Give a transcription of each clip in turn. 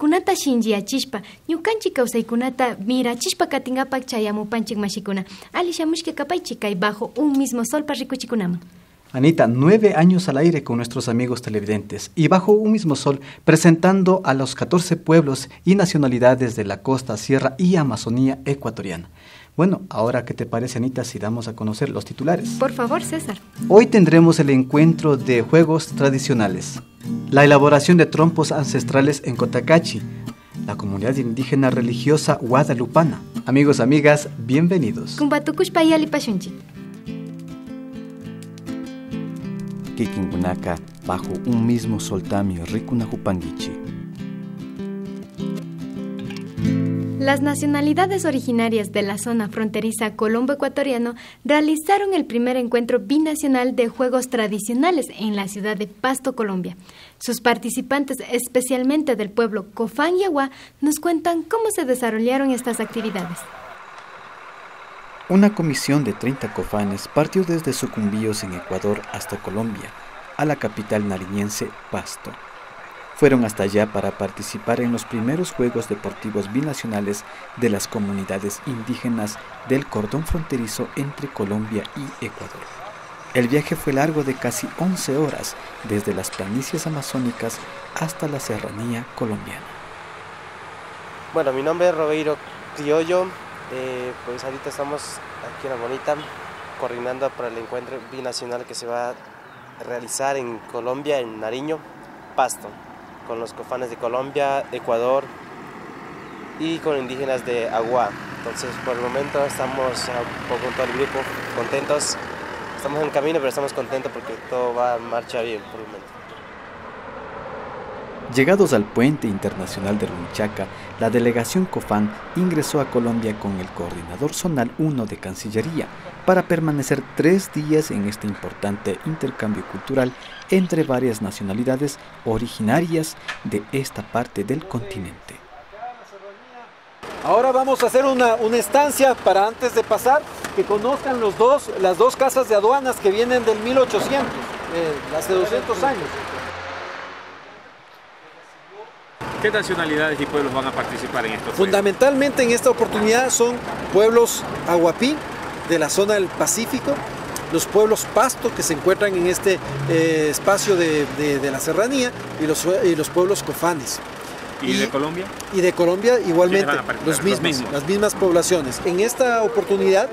kawsaykunata shinchiachispa, ñukanchik kawsaykunata mirachispa katingapak chayamupanchik mashikuna. Ali shamushka kapaychik kay bajo un mismo sol parrikuchikunaman. Anita, 9 años al aire con nuestros amigos televidentes y bajo un mismo sol presentando a los 14 pueblos y nacionalidades de la costa, sierra y Amazonía ecuatoriana. Bueno, ahora, ¿qué te parece, Anita, si damos a conocer los titulares? Por favor, César. Hoy tendremos el encuentro de juegos tradicionales, la elaboración de trompos ancestrales en Cotacachi, la comunidad indígena religiosa guadalupana. Amigos, amigas, bienvenidos. Kumbatukushpa yali pashunchik. Kikinkunaka bajo un mismo soltamio rikunahupanguichi. Las nacionalidades originarias de la zona fronteriza colombo-ecuatoriano realizaron el primer encuentro binacional de juegos tradicionales en la ciudad de Pasto, Colombia. Sus participantes, especialmente del pueblo Cofán y Aguá, nos cuentan cómo se desarrollaron estas actividades. Una comisión de 30 cofanes partió desde Sucumbíos en Ecuador hasta Colombia, a la capital nariñense Pasto. Fueron hasta allá para participar en los primeros Juegos Deportivos Binacionales de las comunidades indígenas del cordón fronterizo entre Colombia y Ecuador. El viaje fue largo de casi 11 horas, desde las planicies amazónicas hasta la serranía colombiana. Bueno, mi nombre es Robeiro Criollo, pues ahorita estamos aquí en La Bonita, coordinando para el encuentro binacional que se va a realizar en Colombia, en Nariño, Pasto, con los cofanes de Colombia, Ecuador y con indígenas de Aguá. Entonces, por el momento estamos un poco con todo el grupo contentos. Estamos en camino, pero estamos contentos porque todo va en marcha bien por el momento. Llegados al puente internacional de Runchaca, la delegación Cofán ingresó a Colombia con el coordinador zonal 1 de Cancillería para permanecer 3 días en este importante intercambio cultural entre varias nacionalidades originarias de esta parte del continente. Ahora vamos a hacer una estancia para, antes de pasar, que conozcan las dos casas de aduanas que vienen del 1800, hace 200 años. ¿Qué nacionalidades y pueblos van a participar en estos Fundamentalmente en esta oportunidad son pueblos aguapí de la zona del Pacífico, los pueblos pasto que se encuentran en este espacio de la serranía y los pueblos cofanes. ¿Y de Colombia? Y de Colombia igualmente, los mismos. las mismas poblaciones. En esta oportunidad,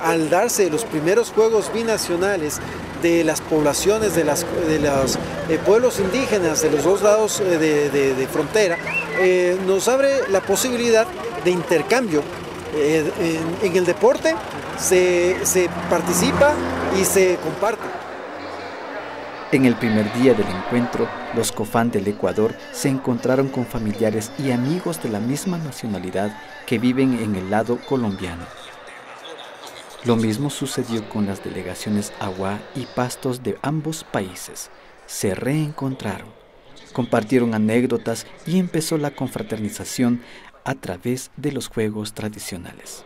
al darse los primeros juegos binacionales de las poblaciones de los pueblos indígenas de los dos lados de frontera, nos abre la posibilidad de intercambio. En el deporte se participa y se comparte. En el primer día del encuentro, los Cofán del Ecuador se encontraron con familiares y amigos de la misma nacionalidad que viven en el lado colombiano. Lo mismo sucedió con las delegaciones Aguá y Pastos de ambos países. Se reencontraron, compartieron anécdotas y empezó la confraternización a través de los juegos tradicionales.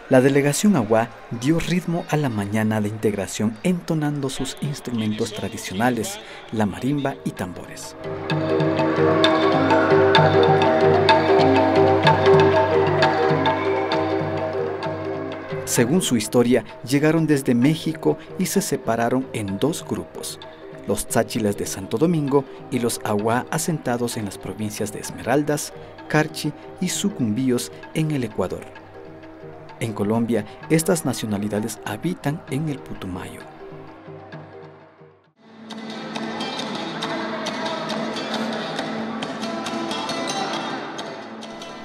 La delegación Aguá dio ritmo a la mañana de integración entonando sus instrumentos tradicionales, la marimba y tambores. Según su historia, llegaron desde México y se separaron en 2 grupos, los tzáchilas de Santo Domingo y los Aguá asentados en las provincias de Esmeraldas, Carchi y Sucumbíos en el Ecuador. En Colombia, estas nacionalidades habitan en el Putumayo.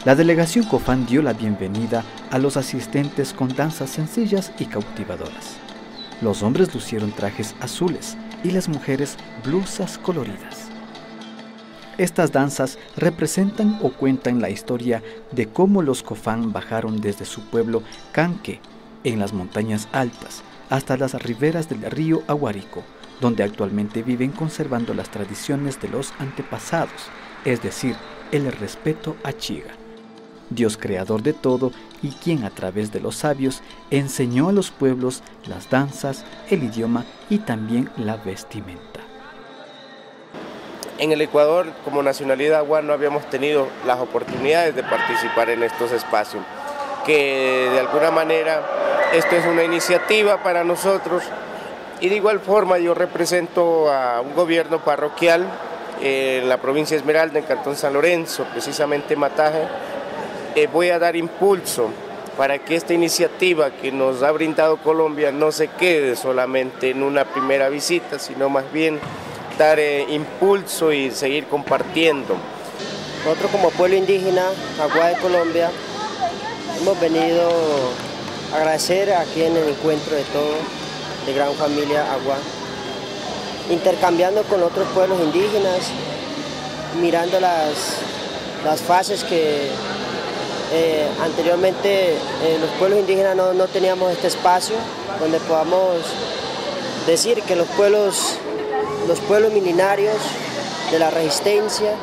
La delegación Cofán dio la bienvenida a los asistentes con danzas sencillas y cautivadoras. Los hombres lucieron trajes azules y las mujeres blusas coloridas. Estas danzas representan o cuentan la historia de cómo los Cofán bajaron desde su pueblo Canque, en las montañas altas, hasta las riberas del río Aguarico, donde actualmente viven conservando las tradiciones de los antepasados, es decir, el respeto a Chiga. Dios creador de todo y quien a través de los sabios enseñó a los pueblos las danzas, el idioma y también la vestimenta. En el Ecuador, como nacionalidad agua, no habíamos tenido las oportunidades de participar en estos espacios, que de alguna manera esto es una iniciativa para nosotros, y de igual forma yo represento a un gobierno parroquial en la provincia de Esmeralda, en Cantón San Lorenzo, precisamente Mataje. Voy a dar impulso para que esta iniciativa que nos ha brindado Colombia no se quede solamente en una primera visita, sino más bien dar impulso y seguir compartiendo. Nosotros como pueblo indígena, Agua de Colombia, hemos venido a agradecer aquí en el encuentro de todos, de Gran Familia Agua, intercambiando con otros pueblos indígenas, mirando las fases que anteriormente los pueblos indígenas no teníamos este espacio donde podamos decir que los pueblos milenarios de la resistencia,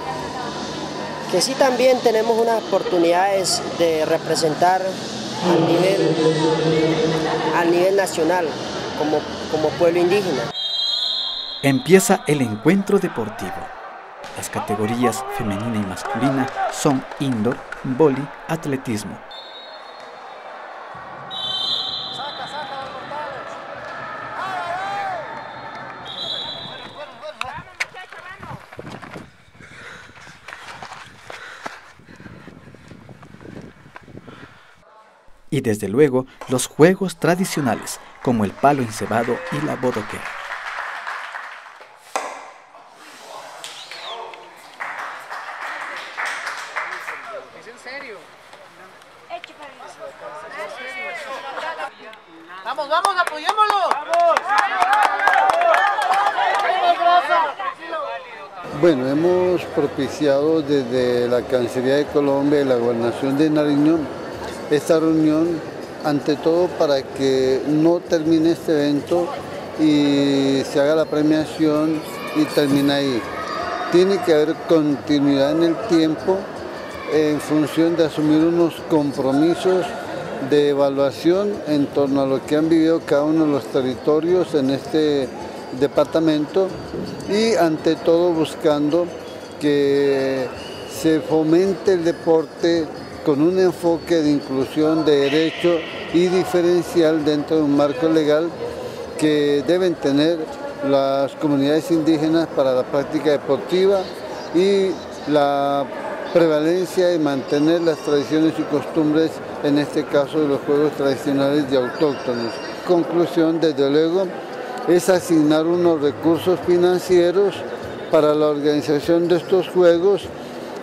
que sí también tenemos unas oportunidades de representar al nivel nacional como pueblo indígena. Empieza el encuentro deportivo. Las categorías femenina y masculina son indoor, vóley, atletismo. Y desde luego los juegos tradicionales como el palo encebado y la bodoquera. Vamos, apoyémoslo. Bueno, hemos propiciado desde la Cancillería de Colombia y la Gobernación de Nariño esta reunión, ante todo para que no termine este evento y se haga la premiación y termine ahí. Tiene que haber continuidad en el tiempo en función de asumir unos compromisos de evaluación en torno a lo que han vivido cada uno de los territorios en este departamento y ante todo buscando que se fomente el deporte con un enfoque de inclusión de derecho y diferencial dentro de un marco legal que deben tener las comunidades indígenas para la práctica deportiva y la prevalencia de mantener las tradiciones y costumbres, en este caso de los juegos tradicionales de autóctonos. Conclusión, desde luego, es asignar unos recursos financieros para la organización de estos juegos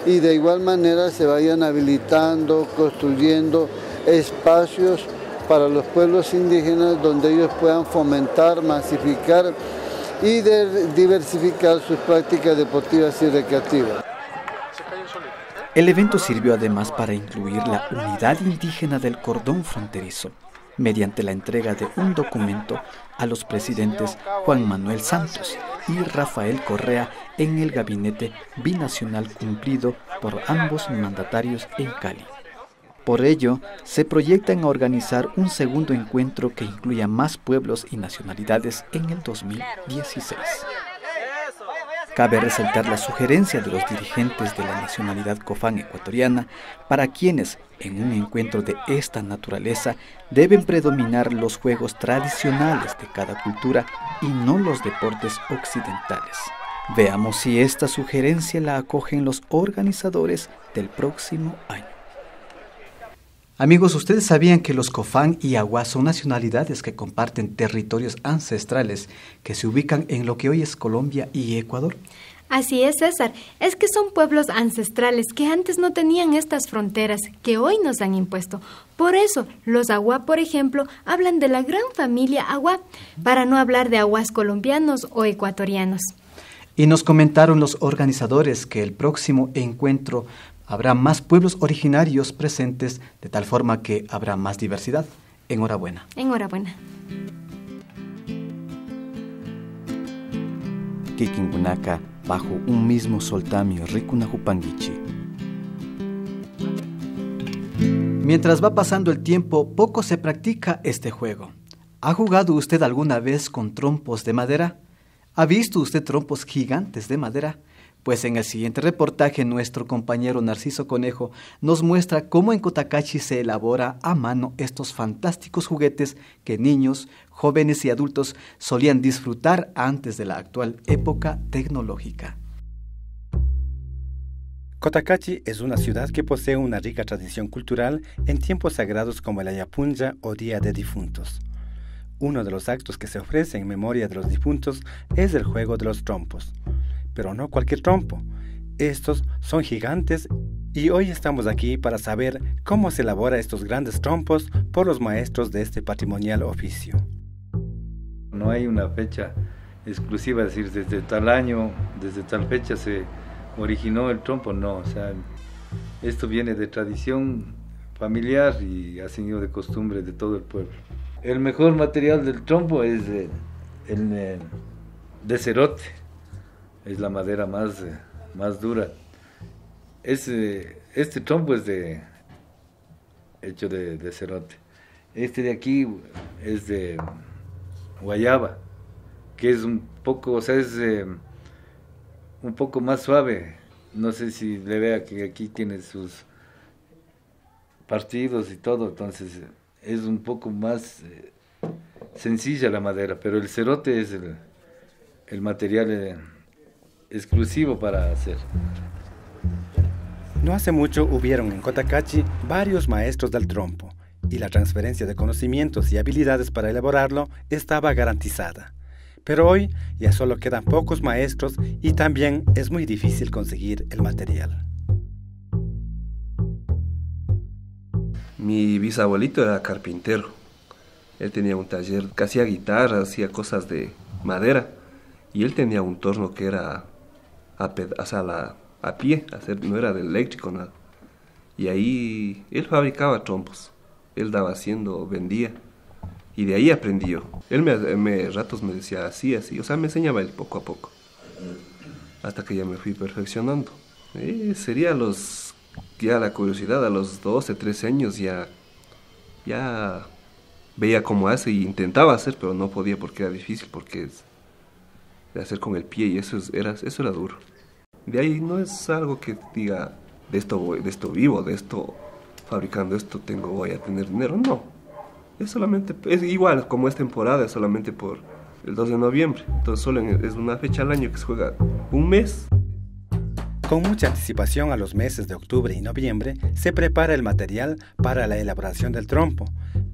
y de igual manera se vayan habilitando, construyendo espacios para los pueblos indígenas donde ellos puedan fomentar, masificar y diversificar sus prácticas deportivas y recreativas. El evento sirvió además para incluir la unidad indígena del cordón fronterizo, mediante la entrega de un documento a los presidentes Juan Manuel Santos y Rafael Correa en el gabinete binacional cumplido por ambos mandatarios en Cali. Por ello, se proyecta en organizar un segundo encuentro que incluya más pueblos y nacionalidades en el 2016. Cabe resaltar la sugerencia de los dirigentes de la nacionalidad cofán ecuatoriana, para quienes, en un encuentro de esta naturaleza, deben predominar los juegos tradicionales de cada cultura y no los deportes occidentales. Veamos si esta sugerencia la acogen los organizadores del próximo año. Amigos, ¿ustedes sabían que los cofán y agua son nacionalidades que comparten territorios ancestrales que se ubican en lo que hoy es Colombia y Ecuador? Así es, César. Es que son pueblos ancestrales que antes no tenían estas fronteras que hoy nos han impuesto. Por eso, los Agua, por ejemplo, hablan de la gran familia Agua, para no hablar de aguas colombianos o ecuatorianos. Y nos comentaron los organizadores que el próximo encuentro habrá más pueblos originarios presentes, de tal forma que habrá más diversidad. Enhorabuena. Enhorabuena. Kikingunaka, bajo un mismo soltamio Rikunahupangichi. Mientras va pasando el tiempo, poco se practica este juego. ¿Ha jugado usted alguna vez con trompos de madera? ¿Ha visto usted trompos gigantes de madera? Pues en el siguiente reportaje nuestro compañero Narciso Conejo nos muestra cómo en Cotacachi se elabora a mano estos fantásticos juguetes que niños, jóvenes y adultos solían disfrutar antes de la actual época tecnológica. Cotacachi es una ciudad que posee una rica tradición cultural en tiempos sagrados como el Ayapunja o Día de Difuntos. Uno de los actos que se ofrece en memoria de los difuntos es el juego de los trompos. Pero no cualquier trompo. Estos son gigantes y hoy estamos aquí para saber cómo se elabora estos grandes trompos por los maestros de este patrimonial oficio. No hay una fecha exclusiva, es decir, desde tal año, desde tal fecha se originó el trompo, no. O sea, esto viene de tradición familiar y ha sido de costumbre de todo el pueblo. El mejor material del trompo es el de cerote. Es la madera más dura. Este trompo es hecho de cerote. Este de aquí es de guayaba, que es un poco, o sea, es un poco más suave. No sé si le vea que aquí tiene sus partidos y todo, entonces es un poco más sencilla la madera, pero el cerote es el material exclusivo para hacer. No hace mucho hubieron en Cotacachi varios maestros del trompo y la transferencia de conocimientos y habilidades para elaborarlo estaba garantizada. Pero hoy ya solo quedan pocos maestros y también es muy difícil conseguir el material. Mi bisabuelito era carpintero. Él tenía un taller que hacía guitarras, hacía cosas de madera y él tenía un torno que era a pie, no era de eléctrico, nada. Y ahí él fabricaba trompos, él daba haciendo, vendía, y de ahí aprendí yo. Él ratos me decía así, o sea, me enseñaba él poco a poco, hasta que ya me fui perfeccionando. Sería ya la curiosidad, a los 12, 13 años ya veía cómo hace y intentaba hacer, pero no podía porque era difícil, porque de hacer con el pie y eso era duro. De ahí no es algo que diga, de esto vivo, de esto fabricando esto voy a tener dinero, no. Es igual, como es temporada, es solamente por el 2 de noviembre. Entonces solo es una fecha al año que se juega un mes. Con mucha anticipación a los meses de octubre y noviembre se prepara el material para la elaboración del trompo,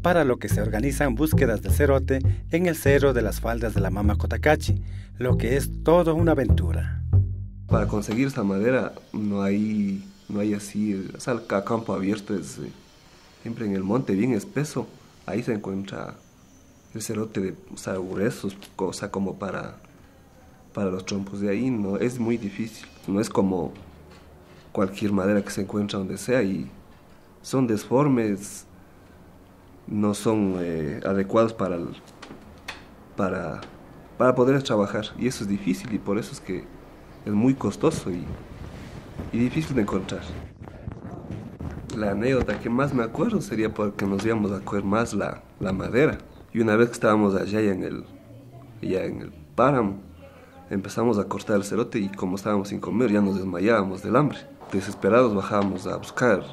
para lo que se organizan búsquedas de cerote en el cerro de las faldas de la Mama Cotacachi, lo que es toda una aventura. Para conseguir esa madera no hay así, o sea, el campo abierto es siempre en el monte bien espeso, ahí se encuentra el cerote gruesos, o sea, como para los trompos. De ahí no es muy difícil, no es como cualquier madera que se encuentra donde sea y son desformes, no son adecuados para poder trabajar, y eso es difícil y por eso es que es muy costoso y difícil de encontrar. La anécdota que más me acuerdo sería porque nos íbamos a coger más la madera. Y una vez que estábamos allá en el páramo, empezamos a cortar el cerote y como estábamos sin comer ya nos desmayábamos del hambre. Desesperados bajábamos a buscar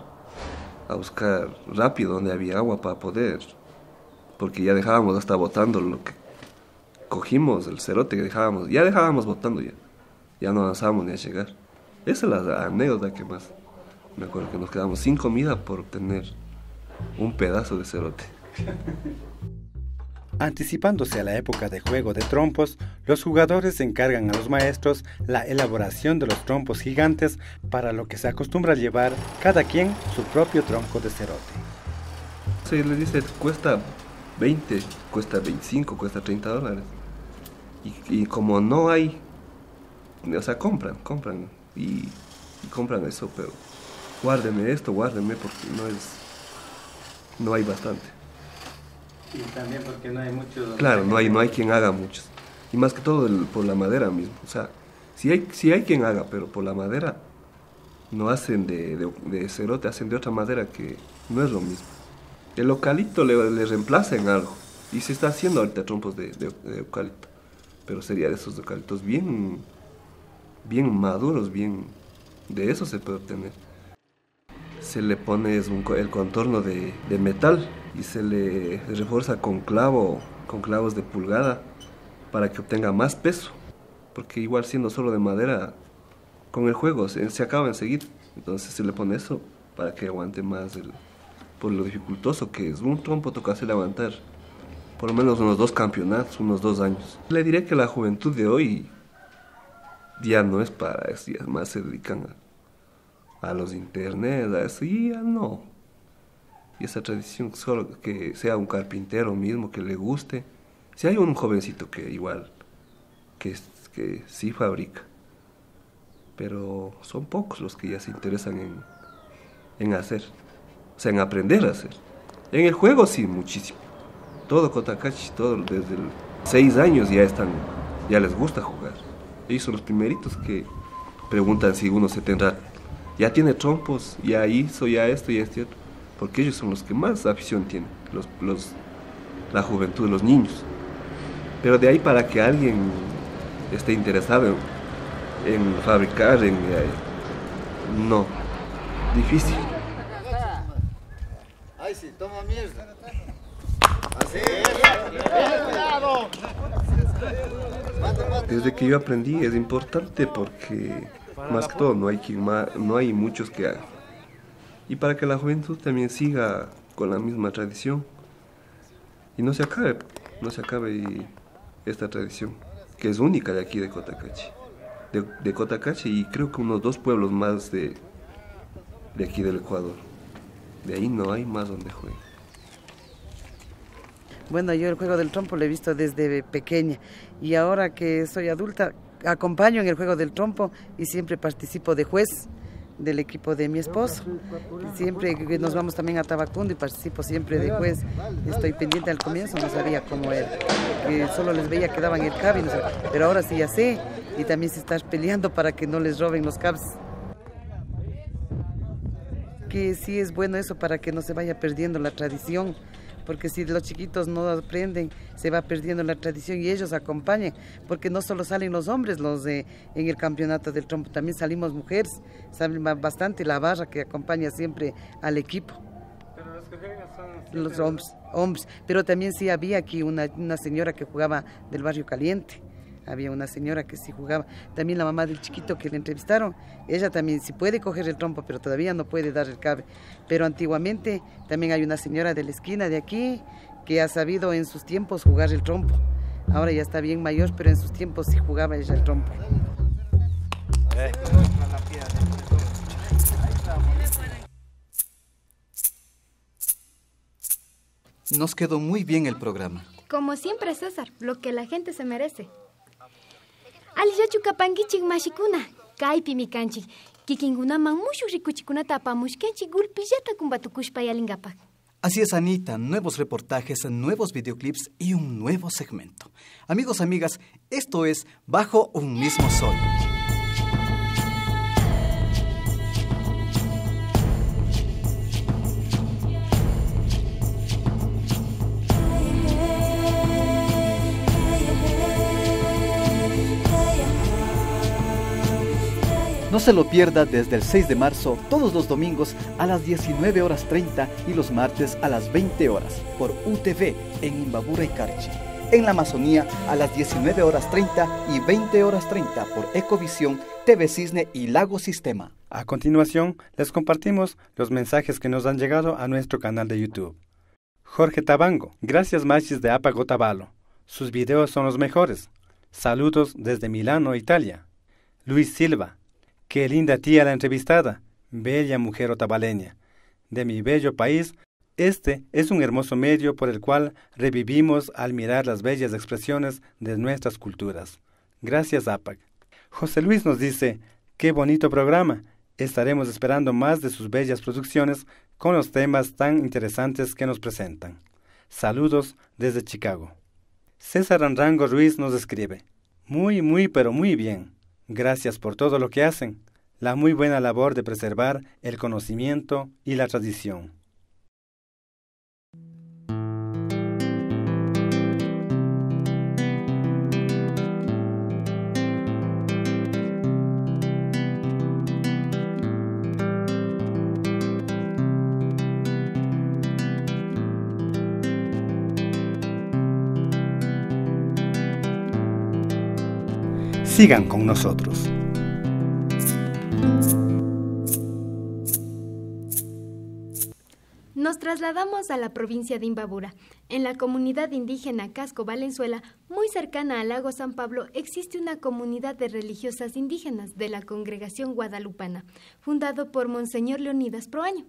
rápido donde había agua para poder, porque ya dejábamos hasta botando lo que cogimos, el cerote que ya dejábamos botando ya no avanzábamos ni a llegar. Esa es la anécdota que más me acuerdo, que nos quedamos sin comida por obtener un pedazo de cerote. Anticipándose a la época de juego de trompos, los jugadores encargan a los maestros la elaboración de los trompos gigantes, para lo que se acostumbra a llevar cada quien su propio tronco de cerote. Se les dice, cuesta 20, cuesta 25, cuesta $30. Y como no hay, o sea, compran y compran eso, pero guárdeme porque no hay bastante. Y también porque no hay muchos. Claro, no hay quien haga muchos. Y más que todo por la madera mismo. O sea, sí hay quien haga, pero por la madera no hacen de cerote, hacen de otra madera que no es lo mismo. El eucalipto le reemplaza en algo, y se está haciendo ahorita trompos de eucalipto, pero sería de esos eucaliptos bien maduros, de eso se puede obtener. Se le pone el contorno de metal y se le refuerza con clavos de pulgada para que obtenga más peso, porque igual siendo solo de madera, con el juego se acaba enseguida. Entonces se le pone eso para que aguante más por lo dificultoso que es. Un trompo toca hacer aguantar por lo menos unos 2 campeonatos, unos 2 años. Le diré que la juventud de hoy ya no es para eso, ya más se dedican a los internet, a eso, y ya no. Y esa tradición, solo que sea un carpintero mismo que le guste. Si hay un jovencito que igual, que sí fabrica, pero son pocos los que ya se interesan en hacer, o sea, en aprender a hacer. En el juego sí, muchísimo. Todo Cotacachi, todo desde 6 años ya les gusta jugar. Ellos son los primeritos que preguntan si uno ya tiene trompos, ya hizo, ya esto, ya este otro, porque ellos son los que más afición tienen, la juventud, los niños. Pero de ahí para que alguien esté interesado en fabricar, no, difícil. Ay, sí, toma mierda. Así. Desde que yo aprendí es importante porque más que todo no hay muchos que hagan. Y para que la juventud también siga con la misma tradición y no se acabe esta tradición que es única de aquí de Cotacachi. De Cotacachi y creo que unos 2 pueblos más de aquí del Ecuador. De ahí no hay más donde juegue. Bueno, yo el juego del trompo lo he visto desde pequeña y ahora que soy adulta acompaño en el juego del trompo y siempre participo de juez del equipo de mi esposo. Siempre que nos vamos también a Tabacundo y participo siempre de juez. Estoy pendiente al comienzo, no sabía cómo era, que solo les veía que daban el cab, pero ahora sí ya sé y también se está peleando para que no les roben los cabs. Que sí es bueno eso para que no se vaya perdiendo la tradición, porque si los chiquitos no aprenden, se va perdiendo la tradición y ellos acompañan, porque no solo salen los hombres en el campeonato del trompo, también salimos mujeres, salen bastante la barra que acompaña siempre al equipo. Pero los que juegan son los hombres, pero también sí había aquí una señora que jugaba del Barrio Caliente. Había una señora que sí jugaba, también la mamá del chiquito que le entrevistaron, ella también sí puede coger el trompo, pero todavía no puede dar el cable. Pero antiguamente también hay una señora de la esquina de aquí que ha sabido en sus tiempos jugar el trompo. Ahora ya está bien mayor, pero en sus tiempos sí jugaba ella el trompo. Nos quedó muy bien el programa. Como siempre, César, lo que la gente se merece. Alillachu kapankichik mashikuna, kaypi mikanchik, kikinkunaman mushuq rikuchikunata apamushkanchik gulpillata kumbatukushpa yalinkapak. Así es, Anita, nuevos reportajes, nuevos videoclips y un nuevo segmento. Amigos, amigas, esto es Bajo un mismo sol. No se lo pierda desde el 6 de marzo, todos los domingos a las 19:30 y los martes a las 20 horas por UTV en Imbabura y Carchi. En la Amazonía a las 19:30 y 20:30 por Ecovisión, TV Cisne y Lago Sistema. A continuación, les compartimos los mensajes que nos han llegado a nuestro canal de YouTube. Jorge Tabango, gracias machis de Apagotabalo. Sus videos son los mejores. Saludos desde Milano, Italia. Luis Silva, qué linda tía la entrevistada, bella mujer otabaleña. De mi bello país, este es un hermoso medio por el cual revivimos al mirar las bellas expresiones de nuestras culturas. Gracias, APAC. José Luis nos dice, qué bonito programa. Estaremos esperando más de sus bellas producciones con los temas tan interesantes que nos presentan. Saludos desde Chicago. César Anrango Ruiz nos escribe, muy, pero muy bien. Gracias por todo lo que hacen, la muy buena labor de preservar el conocimiento y la tradición. Sigan con nosotros. Nos trasladamos a la provincia de Imbabura. En la comunidad indígena Casco Valenzuela, muy cercana al lago San Pablo, existe una comunidad de religiosas indígenas de la Congregación Guadalupana, fundado por Monseñor Leonidas Proaño.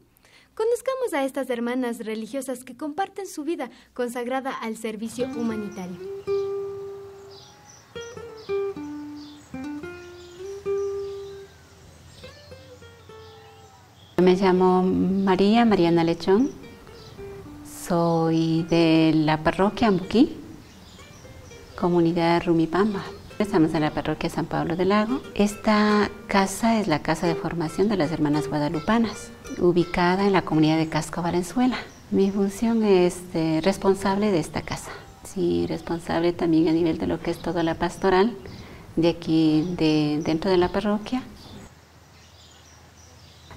Conozcamos a estas hermanas religiosas que comparten su vida consagrada al servicio humanitario. Me llamo Mariana Lechón, soy de la parroquia Ambuquí, comunidad Rumipamba. Estamos en la parroquia San Pablo del Lago. Esta casa es la casa de formación de las hermanas guadalupanas, ubicada en la comunidad de Casco Valenzuela. Mi función es responsable de esta casa, sí, responsable también a nivel de lo que es toda la pastoral de aquí, dentro de la parroquia.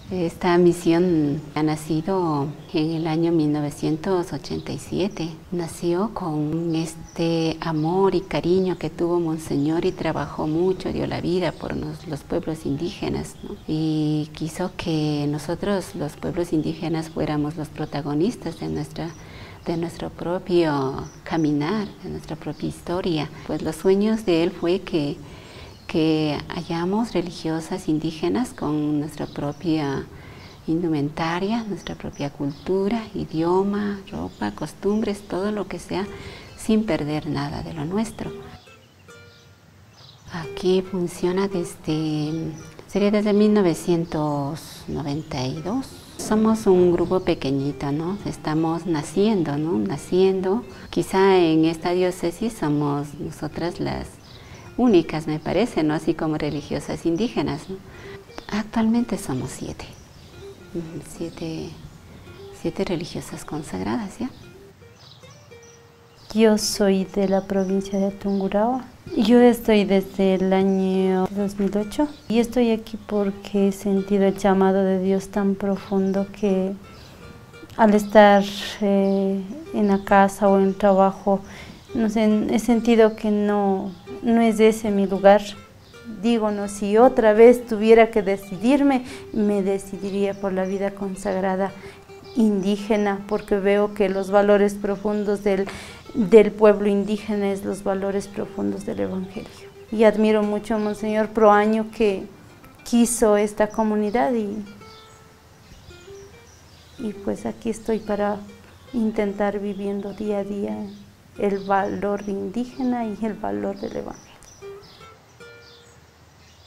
Esta misión ha nacido en el año 1987. Nació con este amor y cariño que tuvo Monseñor y trabajó mucho, dio la vida por los pueblos indígenas, ¿no? Y quiso que nosotros, los pueblos indígenas, fuéramos los protagonistas de nuestro propio caminar, de nuestra propia historia. Pues los sueños de él fue que hayamos religiosas indígenas con nuestra propia indumentaria, nuestra propia cultura, idioma, ropa, costumbres, todo lo que sea, sin perder nada de lo nuestro. Aquí funciona desde 1992. Somos un grupo pequeñito, ¿no? Estamos naciendo, ¿no? Quizá en esta diócesis somos nosotras las únicas, me parece, ¿no? Así como religiosas indígenas, ¿no? Actualmente somos 7 religiosas consagradas, ¿ya? Yo soy de la provincia de Tungurahua. Yo estoy desde el año 2008 y estoy aquí porque he sentido el llamado de Dios tan profundo que al estar en la casa o en el trabajo, no sé, he sentido que no es ese mi lugar. Digo, no, si otra vez tuviera que decidirme, me decidiría por la vida consagrada indígena, porque veo que los valores profundos del pueblo indígena es los valores profundos del Evangelio. Y admiro mucho a Monseñor Proaño, que quiso esta comunidad y pues aquí estoy para intentar viviendo día a día el valor indígena y el valor del Evangelio.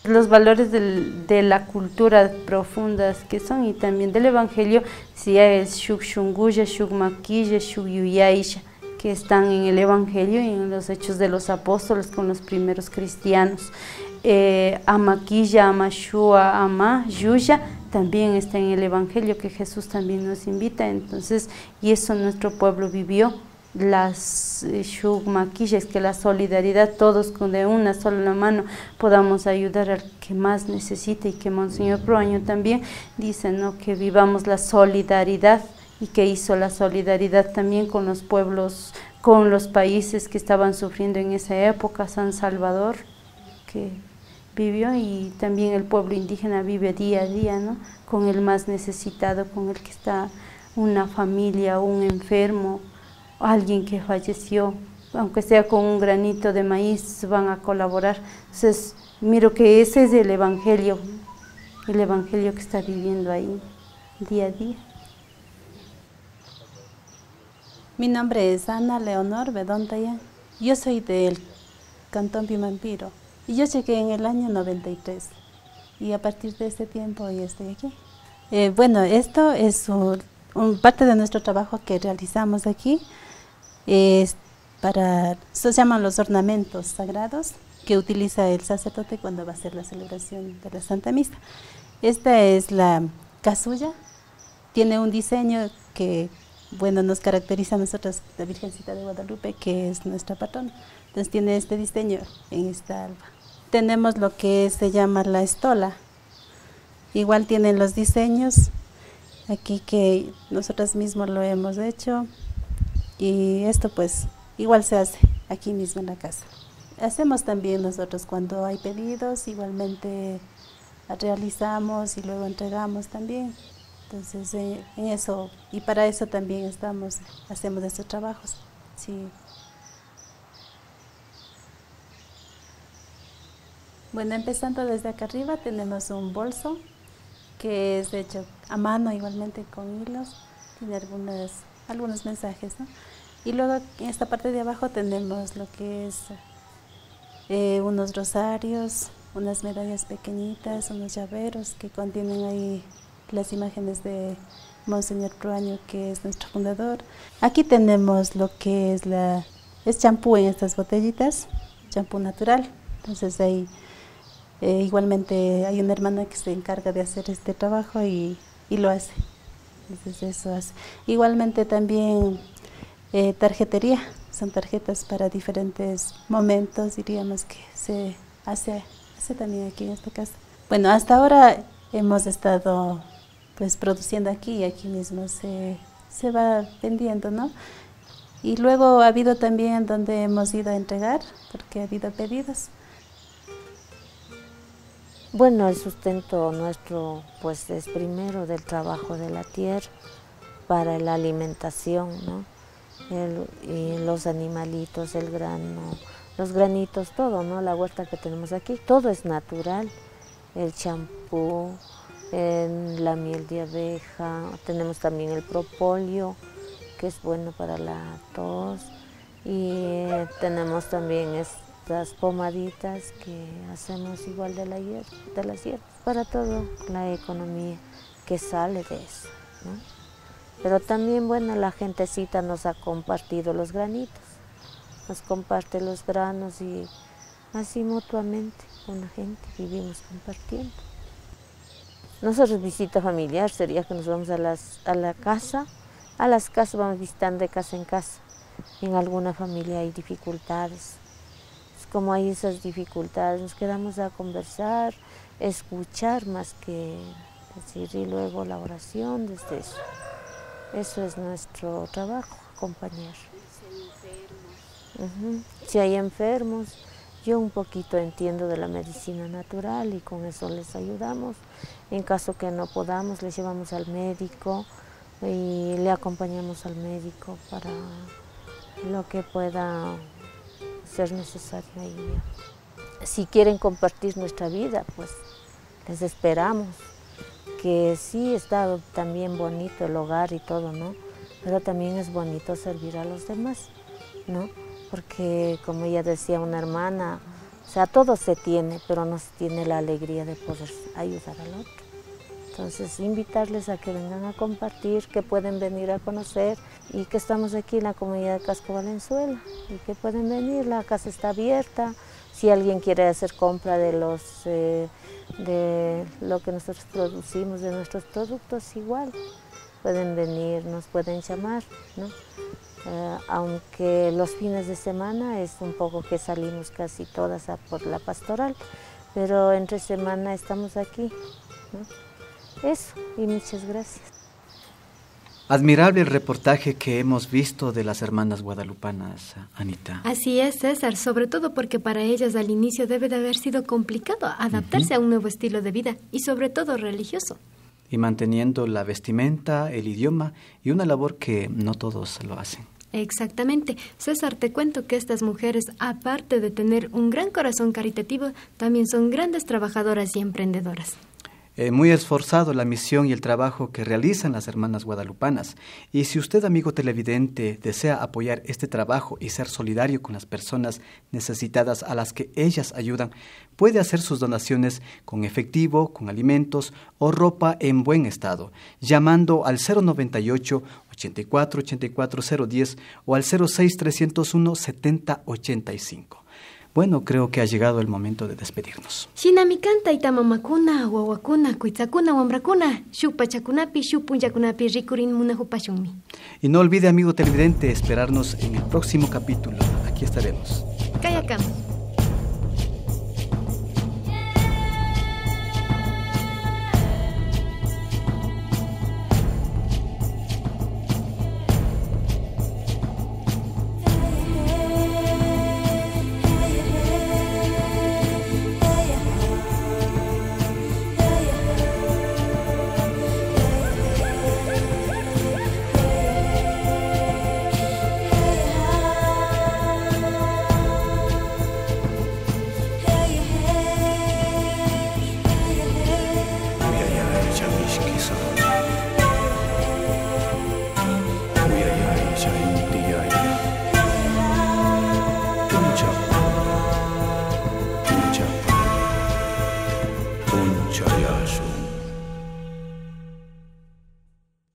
Los valores de la cultura profundas que son y también del Evangelio, si es Shukshunguya, Shukmaquilla, Shukyuyaisha, que están en el Evangelio y en los Hechos de los Apóstoles con los primeros cristianos. Amaquilla, Amashua, Ama, Yuya, también está en el Evangelio que Jesús también nos invita. Entonces, y eso nuestro pueblo vivió. Las shugmaquillas, que la solidaridad, todos de una sola mano podamos ayudar al que más necesita, y que Monseñor Proaño también dice, ¿no?, que vivamos la solidaridad, y que hizo la solidaridad también con los pueblos, con los países que estaban sufriendo en esa época. San Salvador, que vivió, y también el pueblo indígena vive día a día, ¿no?, con el más necesitado, con el que está una familia, un enfermo, alguien que falleció, aunque sea con un granito de maíz, van a colaborar. Entonces, miro que ese es el Evangelio que está viviendo ahí día a día. Mi nombre es Ana Leonor Bedontaya. Yo soy del Cantón Pimampiro y yo llegué en el año 93 y a partir de ese tiempo ya estoy aquí. Bueno, esto es parte de nuestro trabajo que realizamos aquí. Se llaman los ornamentos sagrados que utiliza el sacerdote cuando va a hacer la celebración de la Santa Misa. Esta es la casulla, tiene un diseño que, bueno, nos caracteriza a nosotros, la Virgencita de Guadalupe, que es nuestra patrona. Entonces tiene este diseño en esta alba. Tenemos lo que se llama la estola, igual tienen los diseños aquí que nosotros mismos lo hemos hecho. Y esto pues igual se hace aquí mismo en la casa. hacemos también nosotros cuando hay pedidos, igualmente realizamos y luego entregamos también. Entonces, en eso, y para eso también hacemos estos trabajos. Sí. Bueno, empezando desde acá arriba tenemos un bolso que es hecho a mano igualmente con hilos, tiene algunos mensajes, ¿no? Y luego en esta parte de abajo tenemos lo que es unos rosarios, unas medallas pequeñitas, unos llaveros que contienen ahí las imágenes de Monseñor Pruaño, que es nuestro fundador. Aquí tenemos lo que es champú en estas botellitas, champú natural. Entonces ahí igualmente hay una hermana que se encarga de hacer este trabajo y lo hace. Entonces eso hace. Igualmente también tarjetería, son tarjetas para diferentes momentos, diríamos que se hace también aquí en esta casa. Bueno, hasta ahora hemos estado pues produciendo aquí y aquí mismo se va vendiendo, ¿no? Y luego ha habido también donde hemos ido a entregar, porque ha habido pedidos. Bueno, el sustento nuestro pues es primero del trabajo de la tierra para la alimentación, ¿no? Y los animalitos, el grano, los granitos, todo, ¿no? La huerta que tenemos aquí, todo es natural. El champú, la miel de abeja, tenemos también el propóleo, que es bueno para la tos, y tenemos también estas pomaditas que hacemos igual de las hierbas, para toda la economía que sale de eso, ¿no? Pero también, bueno, la gentecita nos ha compartido los granitos, nos comparte los granos y así mutuamente con la gente vivimos compartiendo. Nosotros visita familiar sería que nos vamos a las casas vamos visitando de casa en casa. En alguna familia hay dificultades. Como hay esas dificultades, nos quedamos a conversar, escuchar más que decir, y luego la oración desde eso. Eso es nuestro trabajo, acompañar. Si hay enfermos, yo un poquito entiendo de la medicina natural y con eso les ayudamos. En caso que no podamos, les llevamos al médico y le acompañamos al médico para lo que pueda ser necesario ahí. Si quieren compartir nuestra vida, pues les esperamos. Que sí está también bonito el hogar y todo, ¿no? Pero también es bonito servir a los demás, ¿no? Porque como ella decía una hermana, o sea, todo se tiene, pero no se tiene la alegría de poder ayudar al otro. Entonces, invitarles a que vengan a compartir, que pueden venir a conocer y que estamos aquí en la comunidad de Casco Valenzuela y que pueden venir, la casa está abierta. Si alguien quiere hacer compra de lo que nosotros producimos, de nuestros productos, igual pueden venir, nos pueden llamar, ¿no? Aunque los fines de semana es un poco que salimos casi todas por la pastoral, pero entre semana estamos aquí, ¿no? Eso, y muchas gracias. Admirable el reportaje que hemos visto de las hermanas guadalupanas, Anita. Así es, César, sobre todo porque para ellas al inicio debe de haber sido complicado adaptarse a un nuevo estilo de vida y sobre todo religioso. Y manteniendo la vestimenta, el idioma y una labor que no todos lo hacen. Exactamente. César, te cuento que estas mujeres, aparte de tener un gran corazón caritativo, también son grandes trabajadoras y emprendedoras. Muy esforzado la misión y el trabajo que realizan las hermanas guadalupanas. Y si usted, amigo televidente, desea apoyar este trabajo y ser solidario con las personas necesitadas a las que ellas ayudan, puede hacer sus donaciones con efectivo, con alimentos o ropa en buen estado, llamando al 098 84 84 010 o al 06 301 70 85. Bueno, creo que ha llegado el momento de despedirnos. Shinamikanta itamamakuna, wawakuna, kuitzakuna, wambrakuna, shuk pachakunapi, shuk punyakunapi, rikurin munajupashunmi. Y no olvide, amigo televidente, esperarnos en el próximo capítulo. Aquí estaremos. Kayakam.